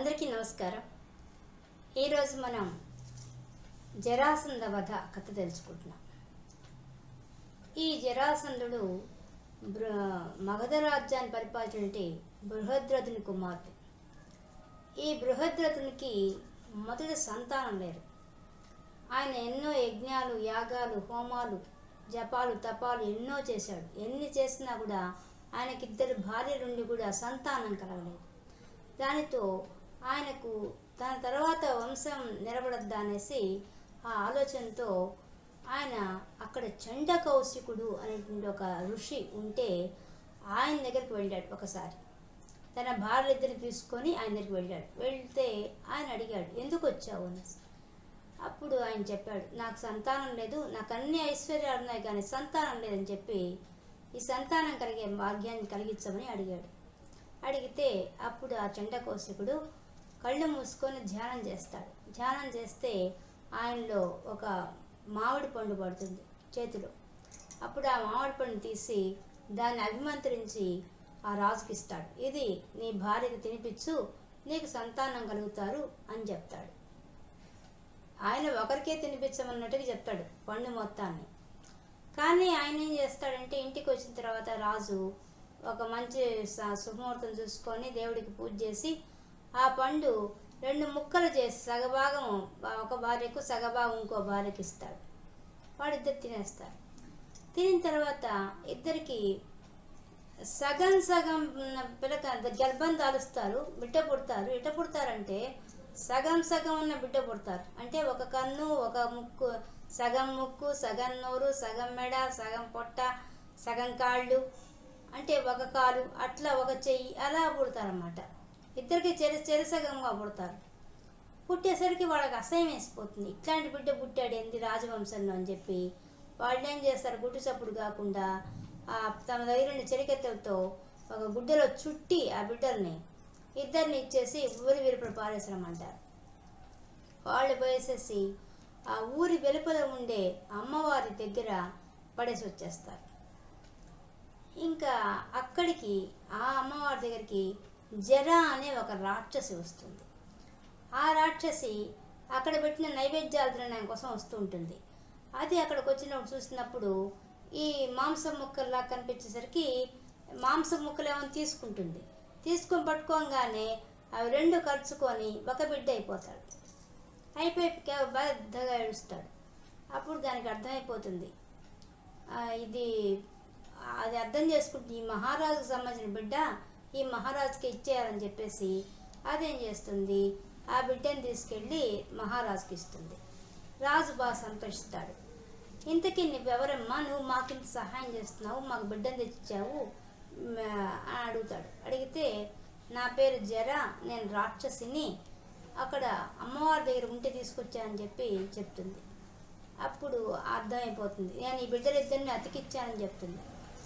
అందరికీ నమస్కారం. ఈరోజు మనం జరాసంధ వధ కథ తెలుసుకుంటున్నాం. ఈ జరాసంధుడు మగధ రాజ్యాన్ని పరిపాలించే బృహద్రథుని కుమార్తె. ఈ బృహద్రథునికి మొదటి సంతానం లేరు. ఆయన ఎన్నో యజ్ఞాలు, యాగాలు, హోమాలు, జపాలు, తపాలు ఎన్నో చేశాడు. ఎన్ని చేసినా కూడా ఆయనకిద్దరు భార్యలుండి కూడా సంతానం కలగలేదు. దానితో ఆయనకు తన తర్వాత వంశం నిలబడద్దా అనేసి ఆ ఆలోచనతో ఆయన అక్కడ చండకౌశికుడు అనేటువంటి ఒక ఋషి ఉంటే ఆయన దగ్గరికి వెళ్ళాడు. ఒకసారి తన భార్యలిద్దరిని తీసుకొని ఆయన దగ్గరికి వెళ్ళాడు. వెళ్తే ఆయన అడిగాడు, ఎందుకు వచ్చావు అనేసి. అప్పుడు ఆయన చెప్పాడు, నాకు సంతానం లేదు, నాకు అన్ని ఐశ్వర్యాలు ఉన్నాయి కానీ సంతానం లేదని చెప్పి ఈ సంతానం కలిగే భాగ్యాన్ని కలిగించమని అడిగాడు. అడిగితే అప్పుడు ఆ చండకౌశికుడు కళ్ళు మూసుకొని ధ్యానం చేస్తాడు. ధ్యానం చేస్తే ఆయనలో ఒక మామిడి పండు పడుతుంది చేతిలో. అప్పుడు ఆ మామిడి పండు తీసి దాన్ని అభిమంత్రించి ఆ రాజుకి ఇస్తాడు. ఇది నీ భార్యకి తినిపించు, నీకు సంతానం కలుగుతారు అని చెప్తాడు. ఆయన ఒకరికే తినిపించమన్నట్టుగా చెప్తాడు పండు మొత్తాన్ని. కానీ ఆయన ఏం చేస్తాడంటే ఇంటికి వచ్చిన తర్వాత రాజు ఒక మంచి శుభముహూర్తం చూసుకొని దేవుడికి పూజ చేసి ఆ పండు 2 ముక్కలు చేసి సగభాగం ఒక భార్యకు, సగభాగం ఇంకో భార్యకి ఇస్తాడు. వాడిద్దరు తినేస్తారు. తినిన తర్వాత ఇద్దరికి సగం సగం పిల్లక గర్భం దాలుస్తారు, బిడ్డ పుడతారు. ఎట్ట పుడతారంటే సగం సగం ఉన్న బిడ్డ పుడతారు. అంటే ఒక కన్ను, ఒక ముక్కు, సగం ముక్కు, సగం నోరు, సగం మెడ, సగం పొట్ట, సగం కాళ్ళు, అంటే ఒక కాలు, అట్లా ఒక చెయ్యి, అలా పుడతారన్నమాట. ఇద్దరికి చెరసగంగా పుడతారు. పుట్టేసరికి వాళ్ళకి అసహ్యం వేసిపోతుంది. ఇట్లాంటి బిడ్డ పుట్టాడు ఏంది రాజవంశంలో అని చెప్పి వాళ్ళు ఏం చేస్తారు, గుడ్డు చప్పుడు కాకుండా తమ దగ్గర చెరికెత్తలతో ఒక గుడ్డలో చుట్టి ఆ బిడ్డల్ని ఇద్దరిని ఇచ్చేసి ఊరి వెలుపల పారేసరమంటారు. వాళ్ళు పోయేసేసి ఆ ఊరి వెలుపల ఉండే అమ్మవారి దగ్గర పడేసి వచ్చేస్తారు. ఇంకా అక్కడికి ఆ అమ్మవారి దగ్గరికి జర అనే ఒక రాక్షసి వస్తుంది. ఆ రాక్షసి అక్కడ పెట్టిన నైవేద్యాలు తినడం కోసం వస్తూ ఉంటుంది. అది అక్కడికి వచ్చినప్పుడు చూసినప్పుడు ఈ మాంసం ముక్కల్లా కనిపించేసరికి మాంసం ముక్కలు ఏమో తీసుకుంటుంది. తీసుకొని పట్టుకోగానే అవి 2 ఖర్చుకొని ఒక బిడ్డ అయిపోతాడు. అయిపోయి పెద్దగా ఏడుస్తాడు. అప్పుడు దానికి అర్థమైపోతుంది, ఇది అది అర్థం చేసుకుంటుంది, ఈ మహారాజుకు సంబంధించిన బిడ్డ ఈ మహారాజుకి ఇచ్చేయాలని చెప్పేసి అదేం చేస్తుంది, ఆ బిడ్డని తీసుకెళ్ళి మహారాజుకి ఇస్తుంది. రాజు బాగా సంతోషిస్తాడు. ఇంతకీ నువ్వెవరమ్మా, నువ్వు మాకింత సహాయం చేస్తున్నావు, మాకు బిడ్డని తెచ్చిచ్చావు అని అడుగుతాడు. అడిగితే నా పేరు జర, నేను రాక్షసిని, అక్కడ అమ్మవారి దగ్గర ఉంటే తీసుకొచ్చానని చెప్పి చెప్తుంది. అప్పుడు అర్థమైపోతుంది, నేను ఈ బిడ్డలిద్దరిని అతికిచ్చానని చెప్తుంది.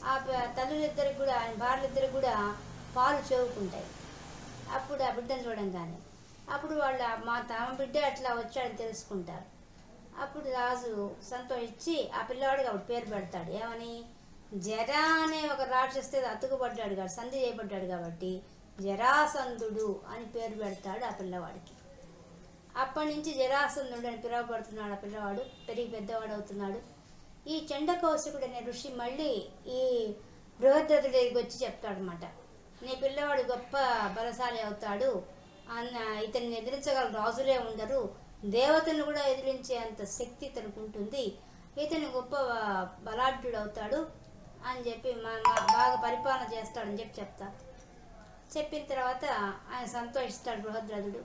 ఆ తల్లులిద్దరికి కూడా, ఆయన భార్యలిద్దరికి కూడా పాలు చెవుకుంటాయి. అప్పుడు ఆ బిడ్డను చూడంగానే అప్పుడు వాళ్ళు తమ బిడ్డ అట్లా వచ్చాడని తెలుసుకుంటారు. అప్పుడు రాజు సంతోషించి ఆ పిల్లవాడికి అప్పుడు పేరు పెడతాడు. ఏమని, జర అనే ఒక రాక్షస్తే అతుకుపడ్డాడు కాబట్టి, సంధి చేయబడ్డాడు కాబట్టి జరాసంధుడు అని పేరు పెడతాడు ఆ పిల్లవాడికి. అప్పటి నుంచి జరాసంధుడు అని పిలువబడుతున్నాడు ఆ పిల్లవాడు. పెరిగి పెద్దవాడు అవుతున్నాడు. ఈ చండకౌశికుడు అనే ఋషి మళ్ళీ ఈ బృహద్రథుడి దగ్గరికి వచ్చి చెప్తాడనమాట, నీ పిల్లవాడు గొప్ప బలశాలి అవుతాడు, ఇతన్ని ఎదిరించగల రాజులే ఉండరు, దేవతను కూడా ఎదిరించే అంత శక్తి ఇతనికి ఉంటుంది, ఇతను గొప్ప బలాఢ్యుడు అవుతాడు అని చెప్పి బాగా పరిపాలన చేస్తాడని చెప్పి చెప్తాడు. చెప్పిన తర్వాత ఆయన సంతోషిస్తాడు బృహద్రథుడు.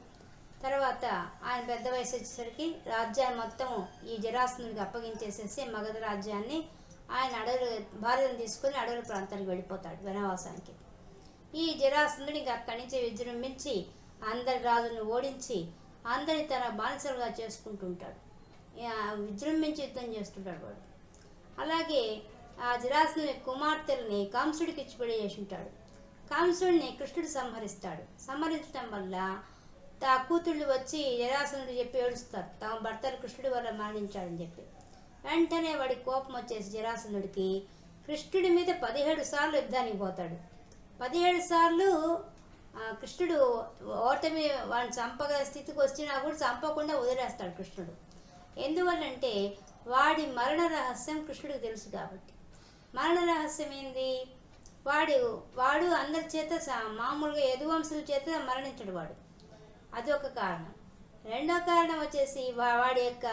తర్వాత ఆయన పెద్ద వయసు వచ్చేసరికి రాజ్యాన్ని మొత్తం ఈ జరాసంధుడికి అప్పగించేసేసి మగధ రాజ్యాన్ని ఆయన భార్యను తీసుకొని అడవుల ప్రాంతానికి వెళ్ళిపోతాడు వనవాసానికి. ఈ జరాసంధుడు ఇంకా అక్కడి నుంచి విజృంభించి అందరి రాజులను ఓడించి అందరి తన బానిసలుగా చేసుకుంటుంటాడు. విజృంభించి యుద్ధం చేస్తుంటాడు వాడు. అలాగే ఆ జరాసంధుని కుమార్తెల్ని కంసుడికి ఇచ్చి పెళ్లి చేసి ఉంటాడు. కంసుడిని కృష్ణుడు సంహరిస్తాడు. సంహరించడం వల్ల ఆ కూతుళ్ళు వచ్చి జరాసంధుడు చెప్పి ఏడుస్తారు, తమ భర్తలు కృష్ణుడి వల్ల మరణించాడని చెప్పి. వెంటనే వాడి కోపం వచ్చేసి జరాసంధుడికి కృష్ణుడి మీద 17 సార్లు యుద్ధానికి పోతాడు. 17 సార్లు కృష్ణుడు ఓటమి వాడిని చంపగల స్థితికి వచ్చినా కూడా చంపకుండా వదిలేస్తాడు కృష్ణుడు. ఎందువల్లంటే వాడి మరణ రహస్యం కృష్ణుడికి తెలుసు కాబట్టి. మరణ రహస్యం ఏంది? వాడు అందరి చేత మామూలుగా యదువంశుల చేత మరణించడు వాడు. అదొక కారణం. రెండో కారణం వచ్చేసి వాడి యొక్క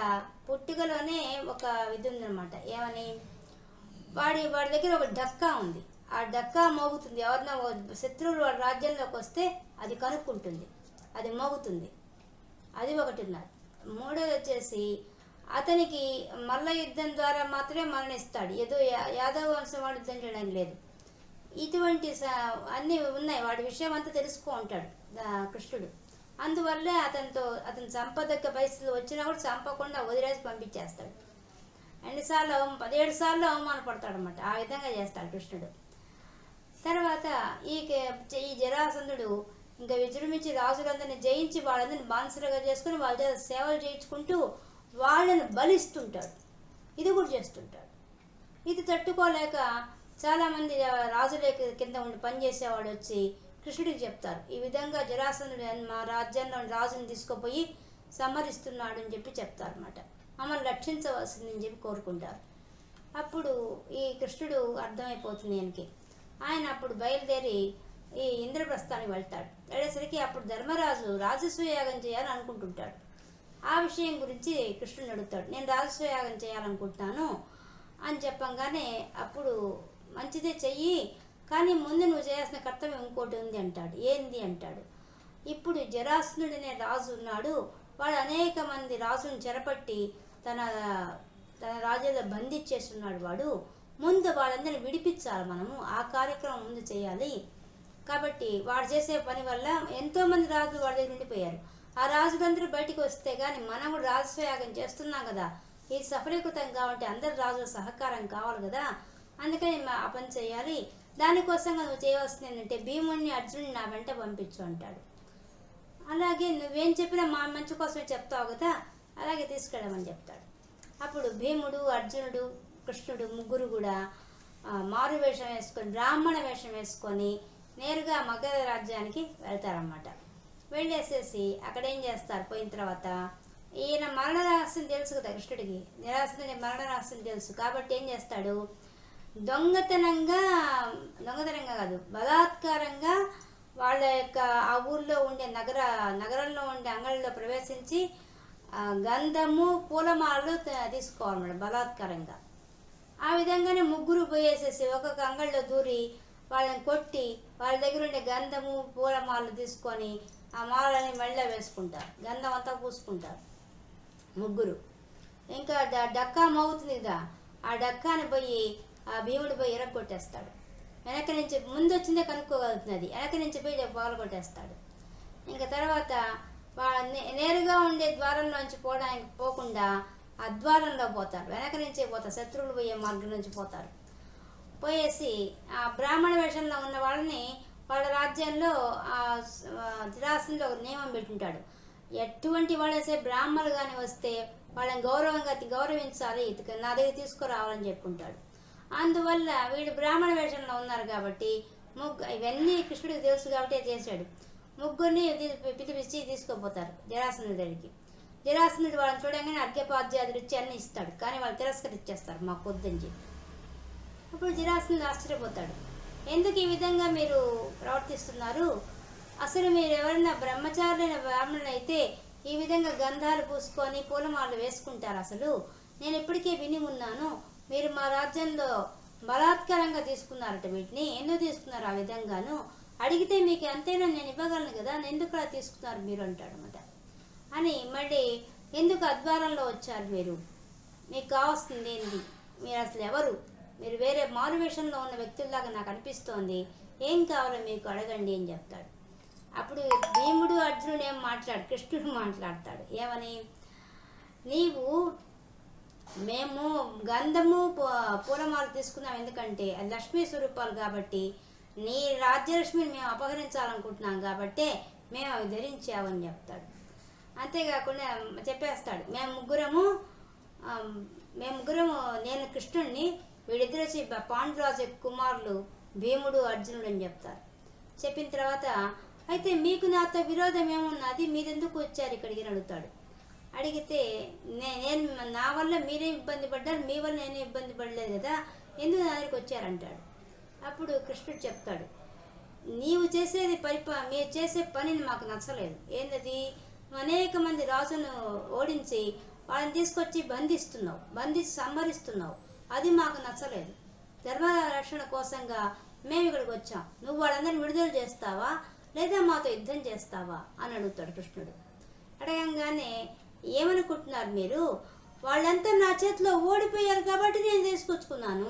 పుట్టుకలోనే ఒక ఇది ఉందన్నమాట. ఏమని? వాడి దగ్గర ఒక డక్కా ఉంది. ఆ డక్కా మోగుతుంది. ఎవరినో శత్రువులు వాడి రాజ్యంలోకి వస్తే అది కనుక్కుంటుంది, అది మోగుతుంది. అది ఒకటి ఉన్నది. మూడోది వచ్చేసి అతనికి మల్ల యుద్ధం ద్వారా మాత్రమే మరణిస్తాడు. ఏదో యాదవ వంశం వాడు యుద్ధం చేయడానికి లేదు. ఇటువంటి అన్నీ ఉన్నాయి. వాడి విషయం అంతా తెలుసుకో ఉంటాడు కృష్ణుడు. అందువల్లే అతను చంపదగ్గ పరిస్థితులు వచ్చినా కూడా చంపకుండా వదిలేసి పంపించేస్తాడు. 17 సార్లు అవమానపడతాడు అన్నమాట. ఆ విధంగా చేస్తాడు కృష్ణుడు. తర్వాత ఈ జరాసంధుడు ఇంకా విజృంభించి రాజులందరినీ జయించి వాళ్ళందరినీ బానిసలుగా చేసుకుని వాళ్ళ చేత సేవలు చేయించుకుంటూ వాళ్ళని బలిస్తుంటాడు. ఇది కూడా చేస్తుంటాడు. ఇది తట్టుకోలేక చాలామంది రాజుల కింద ఉండి పనిచేసేవాడు వచ్చి కృష్ణుడికి చెప్తారు, ఈ విధంగా జరాసంధుడు మా రాజ్యంలో రాజుని తీసుకుపోయి సంహరిస్తున్నాడు అని చెప్పి చెప్తారు అన్నమాట. మమ్మల్ని రక్షించవలసిందని చెప్పి కోరుకుంటారు. అప్పుడు ఈ కృష్ణుడు అర్థమైపోతుంది ఆయనకి. ఆయన అప్పుడు బయలుదేరి ఈ ఇంద్రప్రస్థానికి వెళ్తాడు. వెళ్ళేసరికి అప్పుడు ధర్మరాజు రాజసూయాగం చేయాలని అనుకుంటుంటాడు. ఆ విషయం గురించి కృష్ణుడు అడుగుతాడు, నేను రాజసూయాగం చేయాలనుకుంటున్నాను అని చెప్పంగానే అప్పుడు మంచిదే చెయ్యి, కానీ ముందు నువ్వు చేయాల్సిన కర్తవ్యం ఇంకోటి ఉంది అంటాడు. ఏంది అంటాడు. ఇప్పుడు జరాసంధుడనే రాజు ఉన్నాడు. వాడు అనేక మంది రాజులను చెరపట్టి తన రాజ్యంలో బంధించేస్తున్నాడు. వాడు ముందు వాళ్ళందరినీ విడిపించాలి. మనము ఆ కార్యక్రమం ముందు చేయాలి. కాబట్టి వాడు చేసే పని వల్ల ఎంతోమంది రాజులు వాడి దగ్గర ఉండిపోయారు. ఆ రాజులందరూ బయటికి వస్తే కానీ మనం కూడా రాజస్వయాగం చేస్తున్నాం కదా, ఇది సఫలీకృతం కావాలంటే అందరు రాజుల సహకారం కావాలి కదా, అందుకని ఆ పని చేయాలి. దానికోసంగా నువ్వు చేయవలసింది ఏంటంటే భీముడిని అర్జునుడిని నా వెంట పంపించు అంటాడు. అలాగే నువ్వేం చెప్పినా మా మంచి కోసమే చెప్తావు కదా, అలాగే తీసుకెళ్ళమని చెప్తాడు. అప్పుడు భీముడు, అర్జునుడు, కృష్ణుడు ముగ్గురు కూడా మారు వేషం వేసుకొని బ్రాహ్మణ వేషం వేసుకొని నేరుగా మగధ రాజ్యానికి వెళ్తారన్నమాట. వెళ్ళేసేసి అక్కడ ఏం చేస్తారు? పోయిన తర్వాత ఈయన మరణ రహస్యం తెలుసు కదా కృష్ణుడికి, నిరాశని మరణ రహస్యం తెలుసు కాబట్టి ఏం చేస్తాడు? దొంగతనంగా కాదు, బలాత్కారంగా వాళ్ళ యొక్క ఆ ఊర్లో ఉండే నగరంలో ఉండే అంగళ్ళలో ప్రవేశించి గంధము పూలమాలలు తీసుకోవాలన్నమాట బలాత్కారంగా. ఆ విధంగానే ముగ్గురు పోయేసేసి ఒక్కొక్క అంగళ్ళలో దూరి వాళ్ళని కొట్టి వాళ్ళ దగ్గర ఉండే గంధము పూలమాలలు తీసుకొని ఆ మాలని మెళ్ళ వేసుకుంటారు, గంధం అంతా పూసుకుంటారు ముగ్గురు. ఇంకా డక్కా మోగుతుంది కదా, ఆ డక్కాని పోయి ఆ భీముడు పోయి ఎరగొట్టేస్తాడు. వెనక నుంచి ముందు వచ్చిందే కనుక్కోగలుగుతున్నది, వెనక నుంచి పోయి పగల కొట్టేస్తాడు. ఇంకా తర్వాత నేరుగా ఉండే ద్వారంలోంచి పోకుండా ఆ ద్వారంలో పోతారు, వెనక నుంచే పోతారు, శత్రువులు పోయే మార్గం నుంచి పోతారు. పోయేసి ఆ బ్రాహ్మణ వేషంలో ఉన్న వాళ్ళని వాళ్ళ రాజ్యంలో జరాసంధుడు ఒక నియమం పెట్టుంటాడు, ఎటువంటి వాళ్ళసే బ్రాహ్మణులు కానీ వస్తే వాళ్ళని గౌరవించాలి, నా దగ్గర తీసుకురావాలని చెప్పుకుంటాడు. అందువల్ల వీళ్ళు బ్రాహ్మణ వేషంలో ఉన్నారు కాబట్టి ఇవన్నీ కృష్ణుడికి తెలుసు కాబట్టి చేశాడు. ముగ్గురిని పిలిపించి తీసుకుపోతారు జరాసంధుడి దగ్గరికి. జరాసంధుడు వాళ్ళని చూడగానే అర్ఘ్యపాద్యాదులు ఇచ్చి అన్ని ఇస్తాడు, కానీ వాళ్ళు తిరస్కరించేస్తారు మాకు వద్దని చెప్పి. అప్పుడు జరాసంధుడు ఆశ్చర్యపోతాడు, ఎందుకు ఈ విధంగా మీరు ప్రవర్తిస్తున్నారు? అసలు మీరు ఎవరైనా బ్రహ్మచారులైన బ్రాహ్మణులు అయితే ఈ విధంగా గంధాలు పూసుకొని పూలమాలలు వేసుకుంటారు? అసలు నేను ఇప్పటికే విని ఉన్నాను, మీరు మా రాజ్యంలో బలాత్కారంగా తీసుకున్నారట, వీటిని ఎందుకు తీసుకున్నారు ఆ విధంగాను? అడిగితే మీకు అంతేనా నేను ఇవ్వగలను కదా, ఎందుకు అలా తీసుకున్నారు మీరు అంటాడు అన్నమాట. అని మళ్ళీ ఎందుకు అద్వారంలో వచ్చారు మీరు, మీకు కావాల్సింది ఏంది, మీరు అసలు ఎవరు, మీరు వేరే మారువేషంలో ఉన్న వ్యక్తుల్లాగా నాకు అనిపిస్తోంది, ఏం కావాలో మీకు అడగండి అని చెప్తాడు. అప్పుడు భీముడు అర్జునుడు కృష్ణుడు మాట్లాడతాడు, ఏమని? మేము గంధము పూలమాల తీసుకున్నాం ఎందుకంటే అది లక్ష్మీ స్వరూపాలు కాబట్టి, నీ రాజ్యలక్ష్మిని మేము అపహరించాలనుకుంటున్నాం కాబట్టి మేము అవి ధరించామని చెప్తాడు. అంతేకాకుండా చెప్పేస్తాడు, మేము ముగ్గురము నేను కృష్ణుడిని, వీడిద్దరు వచ్చి పాండురాజు కుమారులు భీముడు అర్జునుడు అని చెప్తారు. చెప్పిన తర్వాత అయితే మీకు నాతో విరోధం ఏమున్నది, మీరెందుకు వచ్చారు ఇక్కడికి అని అడుగుతాడు. అడిగితే నేను నా వల్ల మీరేం ఇబ్బంది పడ్డారు, మీ వల్ల నేనే ఇబ్బంది పడలేదు కదా, ఎందుకు నా దగ్గరికి వచ్చారంటాడు. అప్పుడు కృష్ణుడు చెప్తాడు, నీవు చేసేది మీరు చేసే పనిని మాకు నచ్చలేదు. ఏంటది, అనేక మంది రాజును ఓడించి వాళ్ళని తీసుకొచ్చి బంధించి సంహరిస్తున్నావు, అది మాకు నచ్చలేదు. ధర్మ రక్షణ కోసంగా మేము ఇక్కడికి వచ్చాం, నువ్వు వాళ్ళందరినీ విడుదల చేస్తావా లేదా మాతో యుద్ధం చేస్తావా అని అడుగుతాడు కృష్ణుడు. అడగంగానే ఏమనుకుంటున్నారు మీరు, వాళ్ళంతా నా చేతిలో ఓడిపోయారు కాబట్టి నేను తీసుకొచ్చుకున్నాను,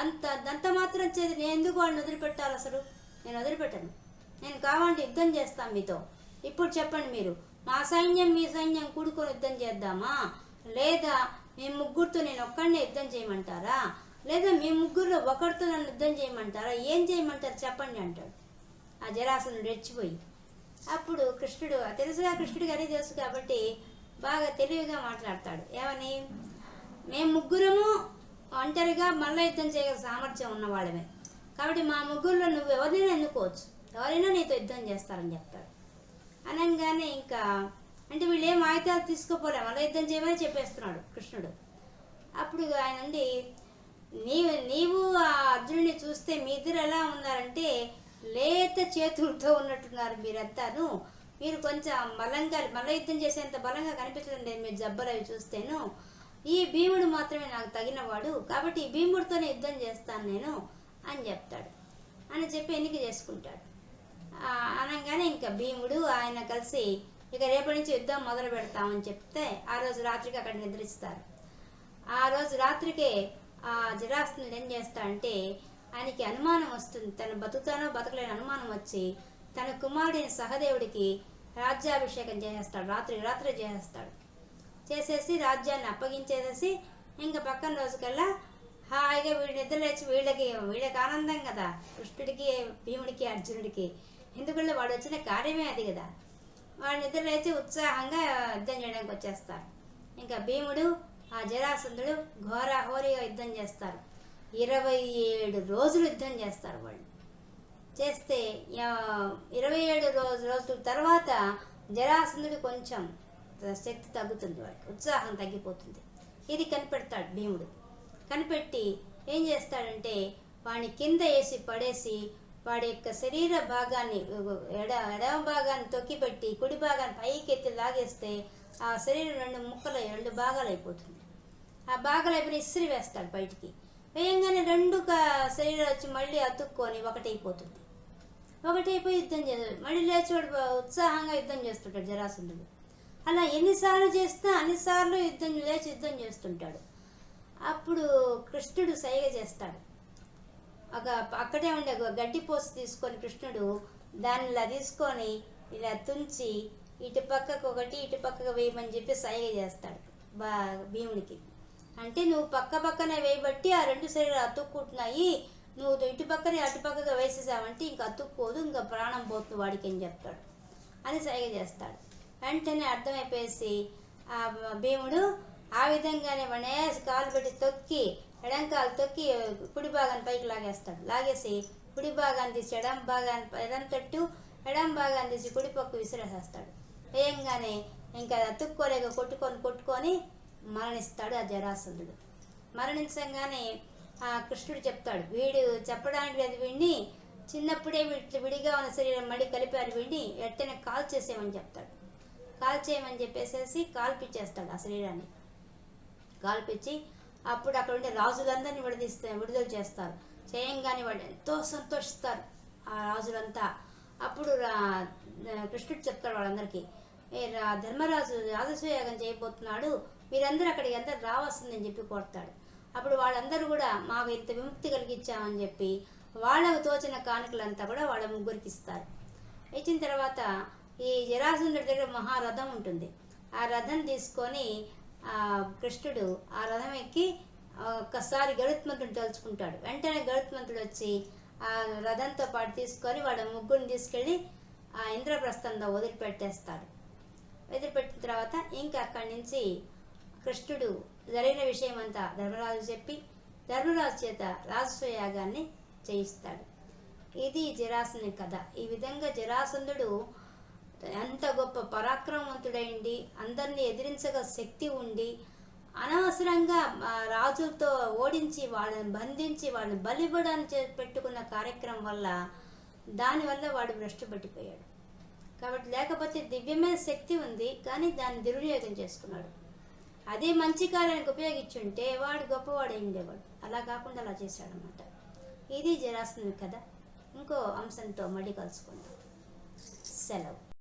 అంత మాత్రం చేతి నేను ఎందుకు వాళ్ళని వదిలిపెట్టాలి, అసలు నేను వదిలిపెట్టను, నేను కావాలంటే యుద్ధం చేస్తాను మీతో. ఇప్పుడు చెప్పండి, మీరు మా సైన్యం మీ సైన్యం కూడుకొని యుద్ధం చేద్దామా, లేదా మీ ముగ్గురితో నేను ఒక్కడినే యుద్ధం చేయమంటారా, లేదా మీ ముగ్గురులో ఒకరితో నన్ను యుద్ధం చేయమంటారా, ఏం చేయమంటారు చెప్పండి అంటాడు ఆ జరాసంధుడు రెచ్చిపోయి. అప్పుడు కృష్ణుడు తెలుసుగా, కృష్ణుడికి అన్నీ తెలుసు కాబట్టి బాగా తెలివిగా మాట్లాడతాడు. ఏమని, మేము ముగ్గురము ఒంటరిగా మల్ల యుద్ధం చేయగల సామర్థ్యం ఉన్నవాళ్ళమే, కాబట్టి మా ముగ్గురులో నువ్వు ఎవరినైనా ఎన్నుకోవచ్చు, ఎవరైనా నీతో యుద్ధం చేస్తారని చెప్తాడు. అనగానే ఇంకా అంటే వీళ్ళు ఏం ఆయుధాలు తీసుకోపోలే, మళ్ళీ యుద్ధం చేయమని చెప్పేస్తున్నాడు కృష్ణుడు. అప్పుడు ఆయన నుండి నీవు ఆ అర్జునుడిని చూస్తే మీ ఇద్దరు ఎలా ఉన్నారంటే లేత చేతులతో ఉన్నట్టున్నారు మీరంతాను, మీరు కొంచెం బలంగా మళ్ళీ యుద్ధం చేసేంత బలంగా కనిపించడం లేదు మీరు జబ్బలు అవి చూస్తేను, ఈ భీముడు మాత్రమే నాకు తగినవాడు, కాబట్టి ఈ భీముడితోనే యుద్ధం చేస్తాను నేను అని చెప్తాడు. అని చెప్పి ఎన్నిక చేసుకుంటాడు. అనగానే ఇంకా భీముడు ఆయన కలిసి ఇక రేపటి నుంచి యుద్ధం మొదలు పెడతామని చెప్తే ఆ రోజు రాత్రికి అక్కడ నిద్రిస్తారు. ఆ రోజు రాత్రికే ఆ జరాసంధుడు ఏం చేస్తాడంటే ఆయనకి అనుమానం వస్తుంది, తను బతుకుతానో బతకలేని అనుమానం వచ్చి తన కుమారుడైన సహదేవుడికి రాజ్యాభిషేకం చేసేస్తాడు, రాత్రే చేసేస్తాడు. చేసేసి రాజ్యాన్ని అప్పగించేసేసి ఇంకా పక్కన రోజుకల్లా హాయిగా వీడి నిద్ర లేచి వీళ్ళకి ఆనందం కదా, కృష్ణుడికి భీముడికి అర్జునుడికి, ఎందుకంటే వాడు వచ్చిన కార్యమే అది కదా, వాడు నిద్ర లేచి ఉత్సాహంగా యుద్ధం చేయడానికి వచ్చేస్తారు. ఇంకా భీముడు ఆ జరాసంధుడు ఘోరహోరీగా యుద్ధం చేస్తారు. 27 రోజులు యుద్ధం చేస్తారు వాళ్ళు. చేస్తే 27 రోజుల తర్వాత జరాసంధుడు కొంచెం శక్తి తగ్గుతుంది, వాడికి ఉత్సాహం తగ్గిపోతుంది. ఇది కనిపెడతాడు భీముడు. కనిపెట్టి ఏం చేస్తాడంటే వాడిని కింద వేసి పడేసి వాడి యొక్క శరీర భాగాన్ని ఎడమ భాగాన్ని తొక్కిపెట్టి కుడి భాగాన్ని పైకి ఎత్తి లాగేస్తే ఆ శరీరం 2 భాగాలు అయిపోతుంది. ఆ భాగాలు అయిపోయి ఇసిరి వేస్తాడు బయటికి. వేయంగానే 2 శరీరాలు వచ్చి మళ్ళీ అతుక్కొని ఒకటైపోతుంది. ఒకటైపోయి యుద్ధం చేస్తాడు. మళ్ళీ లేచి వాడు ఉత్సాహంగా యుద్ధం చేస్తుంటాడు జరాసంధుడు. అలా ఎన్నిసార్లు చేసినా అన్నిసార్లు లేచి యుద్ధం చేస్తుంటాడు. అప్పుడు కృష్ణుడు సైగ చేస్తాడు. అక్కడే ఉండే గడ్డి పోసు తీసుకొని కృష్ణుడు దాన్ని ఇలా తీసుకొని ఇలా తుంచి ఇటు పక్కకు ఒకటి ఇటు పక్కకు వేయమని చెప్పి సైగ చేస్తాడు భీముడికి. అంటే నువ్వు పక్కనే వేయబట్టి ఆ 2 శరీరాలు అతుక్కుంటున్నాయి, నువ్వు ఇటు పక్కనే అటు పక్కగా వేసేసావంటే ఇంక అతుక్కోదు, ఇంకా ప్రాణం పోతుంది వాడికి అని చెప్తాడు అని సైగ చేస్తాడు. వెంటనే అర్థమైపోయేసి ఆ భీముడు ఆ విధంగానే వనేసి కాలు పెట్టి తొక్కి ఎడంకాలు తొక్కి కుడి భాగాన్ని పైకి లాగేస్తాడు. లాగేసి కుడి భాగాన్ని తీసి ఎడం తట్టు ఎడం భాగాన్ని తీసి కుడి పక్కు విసిరేసేస్తాడు. వేయంగానే ఇంకా అతుక్కోలేక కొట్టుకొని మరణిస్తాడు ఆ జరాసంధుడు. మరణించగానే ఆ కృష్ణుడు చెప్తాడు, వీడు చెప్పడానికి లేదు, వీడిని చిన్నప్పుడే విడిగా ఉన్న శరీరం మళ్ళీ కలిపారు, వీడిని వెంటనే కాల్చేసేయమని చెప్తాడు. కాల్చేయమని చెప్పేసేసి కాల్పిచ్చేస్తాడు ఆ శరీరాన్ని. కాల్పించి అప్పుడు అక్కడ ఉండే రాజులందరినీ విడుదల చేస్తారు. చేయంగానే వాళ్ళు ఎంతో సంతోషిస్తారు ఆ రాజులంతా. అప్పుడు కృష్ణుడు చెప్తాడు వాళ్ళందరికీ, ధర్మరాజు రాజసూయాగం చేయబోతున్నాడు, మీరందరూ అక్కడికి అందరూ రావాల్సిందని చెప్పి కోరుతాడు. అప్పుడు వాళ్ళందరూ కూడా మాకు ఇంత విముక్తి కలిగించామని చెప్పి వాళ్ళకు తోచిన కానుకలంతా కూడా వాళ్ళ ముగ్గురికి ఇస్తారు. ఇచ్చిన తర్వాత ఈ జరాసంధుడి దగ్గర మహారథం ఉంటుంది. ఆ రథం తీసుకొని కృష్ణుడు ఆ రథం ఎక్కి ఒక్కసారి గరుత్మంతుడు తలుచుకుంటాడు. వెంటనే గరుత్మంతుడు వచ్చి ఆ రథంతో పాటు తీసుకొని వాళ్ళ ముగ్గురిని తీసుకెళ్ళి ఆ ఇంద్రప్రస్థంలో వదిలిపెట్టేస్తాడు. వదిలిపెట్టిన తర్వాత ఇంకా అక్కడి నుంచి కృష్ణుడు జరిగిన విషయం అంతా ధర్మరాజు చెప్పి ధర్మరాజు చేత రాజసూయాగాన్ని చేయిస్తాడు. ఇది జరాసంధుని కథ. ఈ విధంగా జరాసంధుడు ఎంత గొప్ప పరాక్రమవంతుడైండి, అందరినీ ఎదిరించగల శక్తి ఉండి, అనవసరంగా రాజులతో ఓడించి వాళ్ళని బంధించి వాళ్ళని బలివ్వడానికి పెట్టుకున్న కార్యక్రమం వల్ల దానివల్ల వాడు భ్రష్టు పట్టిపోయాడు. కాబట్టి లేకపోతే దివ్యమైన శక్తి ఉంది, కానీ దాన్ని దుర్వినియోగం చేసుకున్నాడు. అదే మంచి కార్యానికి ఉపయోగించుంటే వాడు గొప్పవాడు ఉండేవాడు. అలా కాకుండా అలా చేశాడనమాట. ఇది జరాసంధుని కథ. ఇంకో అంశంతో మళ్ళీ కలుసుకుందాం. సెలవు.